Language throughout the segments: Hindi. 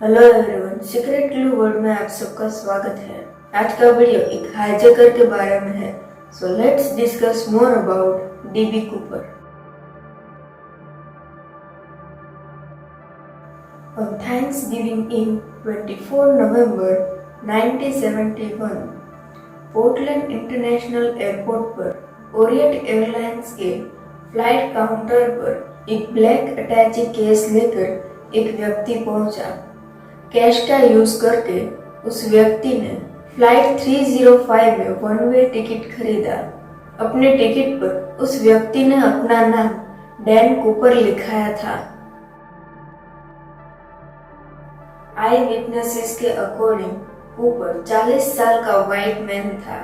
Hello everyone, secret clue world में आप सबका स्वागत है। आज का वीडियो एक हाईजैकर के बारे में है। So let's discuss more about dB Cooper. On Thanksgiving Eve, 24 November 1971, Portland international airport पर ओरिएंट एयरलाइंस के फ्लाइट काउंटर पर एक ब्लैक अटैची केस लेकर एक व्यक्ति पहुंचा। कैश का यूज करके उस व्यक्ति ने फ्लाइट 305 में वन वे टिकट खरीदा। अपने टिकट पर उस व्यक्ति ने अपना नाम डैन कूपर लिखाया था। आई विटनेसेस के अकॉर्डिंग कूपर 40 साल का व्हाइट मैन था,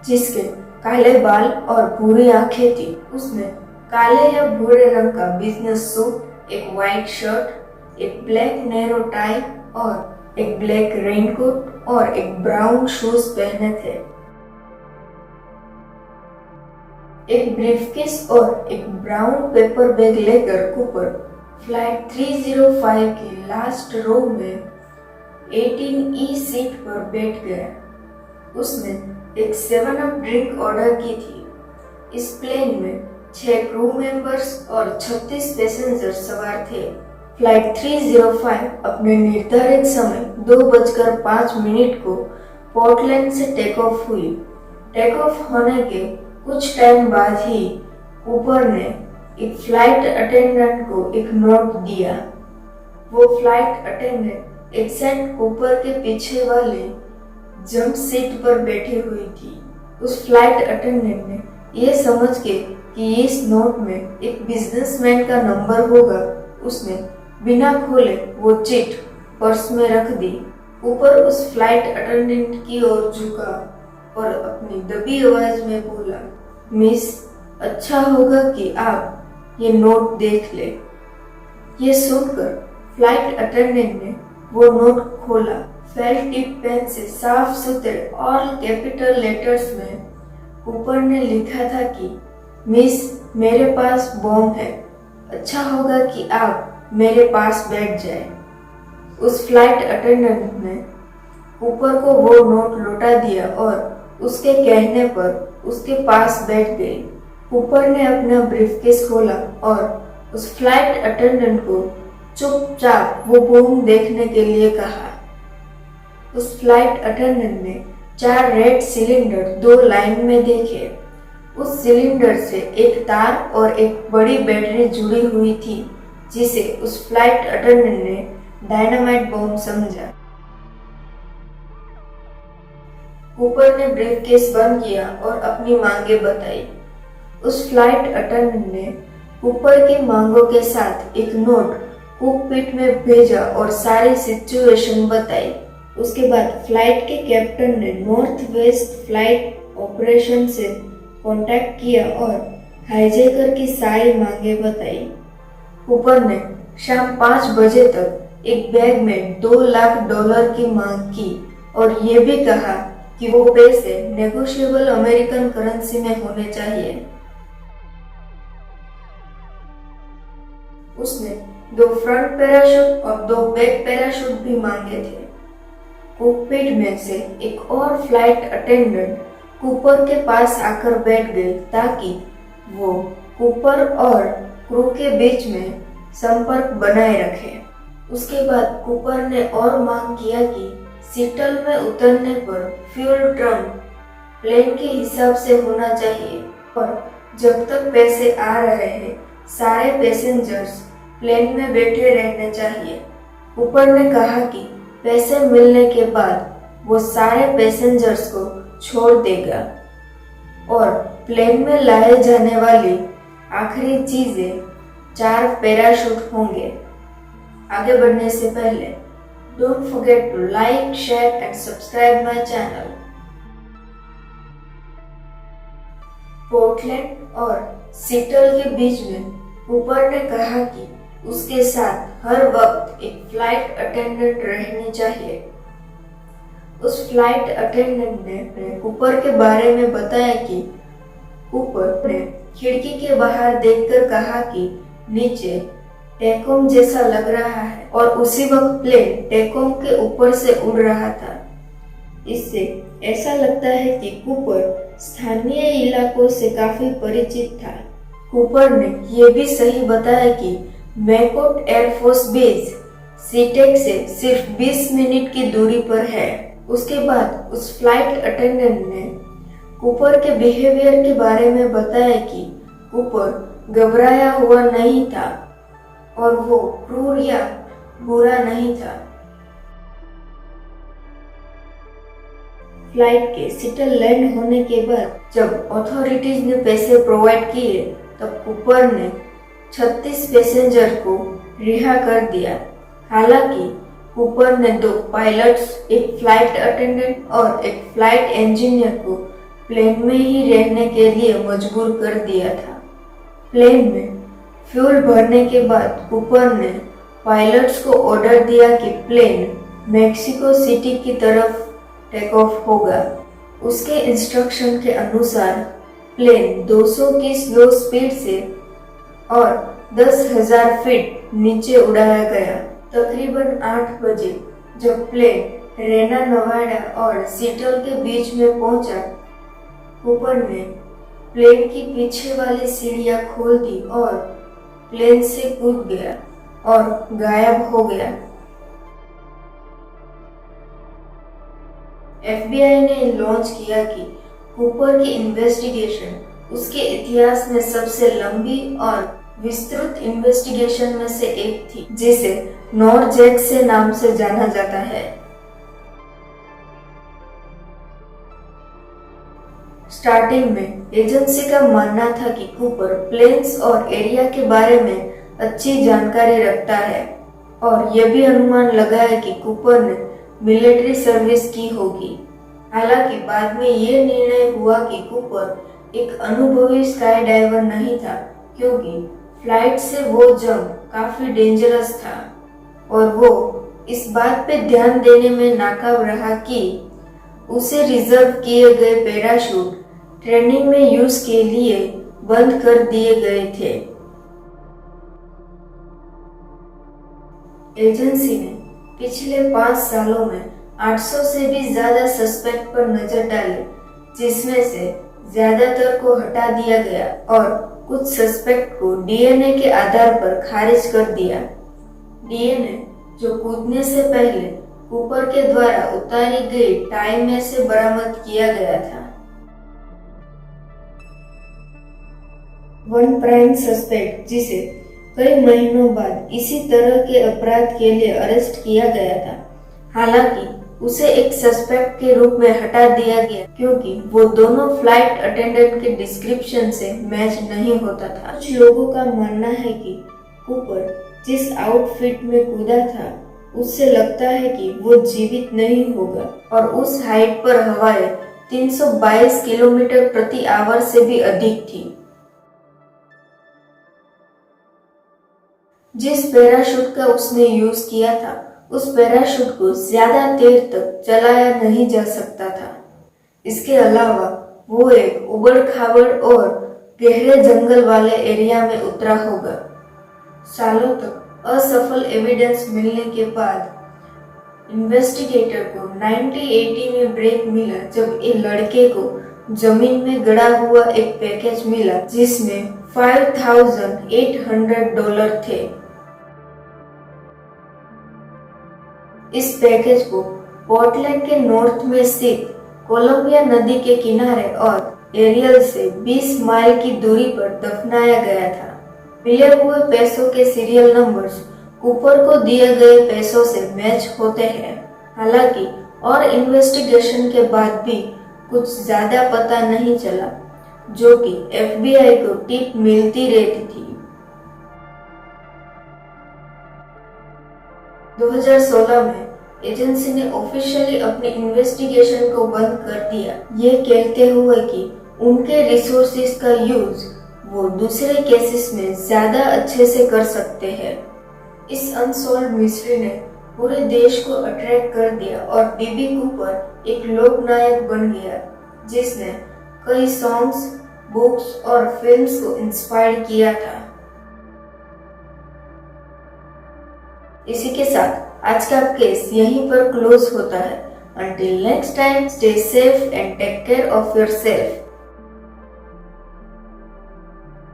जिसके काले बाल और भूरी आंखें थी। उसने काले या भूरे रंग का बिजनेस सूट, एक व्हाइट शर्ट, एक ब्लैक नैरो टाई और एक ब्लैक रेनकोट और एक ब्राउन शूज पहने थे। एक ब्रीफकेस और एक ब्राउन पेपर बैग लेकर कूपर फ्लाइट 305 की लास्ट रो में 18E सीट पर बैठ गया। उसने एक 7-अप ड्रिंक ऑर्डर की थी। इस प्लेन में 6 क्रू मेंबर्स और 36 पैसेंजर सवार थे। फ्लाइट 305 अपने निर्धारित समय 2:05 को पोर्टलैंड से टेक ऑफ हुई। टेक ऑफ होने के कुछ टाइम बाद ही कूपर ने एक फ्लाइट अटेंडेंट को एक नोट दिया। वो फ्लाइट अटेंडेंट एग्जैक्ट कूपर के पीछे वाले जंप सीट पर बैठी हुई थी। उस फ्लाइट अटेंडेंट ने ये समझ के कि इस नोट में एक बिजनेसमैन का नंबर होगा, उसने बिना खोले वो चिट पर्स में रख दी। कूपर उस फ्लाइट अटेंडेंट की ओर झुका और अपनी दबी आवाज में बोला, मिस, अच्छा होगा कि आप ये नोट देख ले। ये सुनकर फ्लाइट अटेंडेंट ने वो नोट खोला। फेल टिप पेन से साफ सुथरे ऑल कैपिटल लेटर्स में कूपर ने लिखा था कि मिस, मेरे पास बॉम्ब है, अच्छा होगा कि आप मेरे पास बैठ जाए। उस फ्लाइट अटेंडेंट ने कूपर को वो नोट लौटा दिया और उसके कहने पर उसके पास बैठ गई। कूपर ने अपना ब्रीफकेस खोला और उस फ्लाइट अटेंडेंट को चुपचाप वो बॉम्ब देखने के लिए कहा। उस फ्लाइट अटेंडेंट ने 4 रेड सिलेंडर 2 लाइन में देखे। उस सिलेंडर से एक तार और एक बड़ी बैटरी जुड़ी हुई थी, जिसे उस फ्लाइट अटेंडेंट ने डायनामाइट बॉम्ब समझा। कूपर ने ब्रीफकेस बंद किया और अपनी मांगे बताई। उस फ्लाइट अटेंडेंट ने कूपर की मांगों के साथ एक नोट कॉकपिट में भेजा और सारी सिचुएशन बताई। उसके बाद फ्लाइट के कैप्टन ने नॉर्थ वेस्ट फ्लाइट ऑपरेशन से कांटेक्ट किया और हाईजैकर की सारी मांगे बताई। कूपर ने शाम 5 बजे तक एक बैग में $2 लाख की मांग की और ये भी कहा कि वो पैसे नेगोशिएबल अमेरिकन करेंसी में होने चाहिए। उसने 2 फ्रंट पैराशूट और 2 बैक पैराशूट भी मांगे थे। कॉकपिट में से एक और फ्लाइट अटेंडेंट कूपर के पास आकर बैठ गई ताकि वो कूपर और क्रू के बीच में संपर्क बनाए रखे। उसके बाद कूपर ने और मांग किया कि सीटल में उतरने पर फ्यूल ट्रंक प्लेन के हिसाब से होना चाहिए और जब तक पैसे आ रहे हैं सारे पैसेंजर्स प्लेन में बैठे रहने चाहिए। कूपर ने कहा कि पैसे मिलने के बाद वो सारे पैसेंजर्स को छोड़ देगा और प्लेन में लाए जाने वाली आखिरी चीजें 4 पैराशूट होंगे। आगे बढ़ने से पहले don't forget to like, share and subscribe my channel. Portland और सीटल के बीच में कूपर ने कहा कि उसके साथ हर वक्त एक फ्लाइट अटेंडेंट रहनी चाहिए। उस फ्लाइट अटेंडेंट ने कूपर के बारे में बताया कि कूपर ने खिड़की के बाहर देखकर कहा कि नीचे टेकॉम जैसा लग रहा है और उसी वक्त प्लेन टेकॉम के ऊपर से उड़ रहा था। इससे ऐसा लगता है कि कूपर स्थानीय इलाकों से काफी परिचित था। कूपर ने यह भी सही बताया कि मैकोट एयरफोर्स बेस सीटेक से सिर्फ 20 मिनट की दूरी पर है। उसके बाद उस फ्लाइट अटेंडेंट ने कूपर के बिहेवियर के बारे में बताया कि कूपर घबराया हुआ नहीं था और वो क्रूर या बुरा नहीं था। फ्लाइट के सिटल लैंड होने के बाद जब अथॉरिटीज ने पैसे प्रोवाइड किए तब कूपर ने 36 पैसेंजर को रिहा कर दिया। हालांकि कूपर ने 2 पायलट्स, एक फ्लाइट अटेंडेंट और एक फ्लाइट इंजीनियर को प्लेन में ही रहने के लिए मजबूर कर दिया था। प्लेन में फ्यूल भरने के बाद कूपर ने पायलट्स को ऑर्डर दिया कि प्लेन मेक्सिको सिटी की तरफ टेक ऑफ होगा। उसके इंस्ट्रक्शन के अनुसार प्लेन 200 की स्लो स्पीड से और 10,000 फीट नीचे उड़ाया गया। तकरीबन 8 बजे जब प्लेन रेना नवाडा और सीटल के बीच में पहुंचा, कूपर ने प्लेन की पीछे वाली सीढ़ियां खोल दी और प्लेन से कूद गया और गायब हो गया। FBI ने लॉन्च किया कि कूपर की इन्वेस्टिगेशन उसके इतिहास में सबसे लंबी और विस्तृत इन्वेस्टिगेशन में से एक थी, जिसे नॉरजैक्से नाम से जाना जाता है। स्टार्टिंग में एजेंसी का मानना था कि कूपर प्लेन्स और एरिया के बारे में अच्छी जानकारी रखता है और यह भी अनुमान लगाया कि कूपर ने मिलिट्री सर्विस की होगी। हालांकि बाद में यह निर्णय हुआ कि कूपर एक अनुभवी स्काई डाइवर नहीं था, क्योंकि फ्लाइट से वो जंप काफी डेंजरस था और वो इस बात पे ध्यान देने में नाकाम रहा कि उसे रिजर्व किए गए पैराशूट ट्रेनिंग में यूज के लिए बंद कर दिए गए थे। एजेंसी ने पिछले 5 सालों में 800 से भी ज्यादा सस्पेक्ट पर नजर डाली, जिसमें से ज्यादातर को हटा दिया गया और कुछ सस्पेक्ट को डीएनए के आधार पर खारिज कर दिया। डीएनए जो कूदने से पहले कूपर के द्वारा उतारी गई टाई में से बरामद किया गया था। 1 प्राइम सस्पेक्ट, जिसे कई महीनों बाद इसी तरह के अपराध के लिए अरेस्ट किया गया था, हालांकि उसे एक सस्पेक्ट के रूप में हटा दिया गया क्योंकि वो दोनों फ्लाइट अटेंडेंट के डिस्क्रिप्शन से मैच नहीं होता था। कुछ लोगों का मानना है कि कूपर जिस आउटफिट में कूदा था उससे लगता है कि वो जीवित नहीं होगा और उस हाइट पर हवाएं 322 किलोमीटर प्रति आवर से भी अधिक थी। जिस पैराशूट का उसने यूज किया था, उस पैराशूट को ज्यादा देर तक चलाया नहीं जा सकता था। इसके अलावा वो एक उबड़-खाबड़ और गहरे जंगल वाले एरिया में उतरा होगा। सालों तक असफल एविडेंस मिलने के बाद इन्वेस्टिगेटर को 1980 में ब्रेक मिला, जब एक लड़के को जमीन में गड़ा हुआ एक पैकेज मिला जिसमें $5,800 थे। इस पैकेज को पोर्टलैंड के नॉर्थ में स्थित कोलंबिया नदी के किनारे और एरियल से 20 माइल की दूरी पर दफनाया गया था। मिले हुए पैसों के सीरियल नंबर्स कूपर को दिए गए पैसों से मैच होते हैं। हालांकि और इन्वेस्टिगेशन के बाद भी कुछ ज्यादा पता नहीं चला, जो कि FBI को टिप मिलती रहती थी। 2016 में एजेंसी ने ऑफिशियली अपनी इन्वेस्टिगेशन को बंद कर दिया, ये कहते हुए कि उनके रिसोर्सेज का यूज वो दूसरे केसेस में ज्यादा अच्छे से कर सकते हैं। इस अनसॉल्व मिस्ट्री ने पूरे देश को अट्रैक्ट कर दिया और बीबी कूपर एक लोकनायक बन गया, जिसने कई सॉन्ग्स, बुक्स और फिल्म्स को इंस्पायर किया था। इसी के साथ आज का केस यहीं पर क्लोज होता है। Until next time, stay safe and take care of yourself.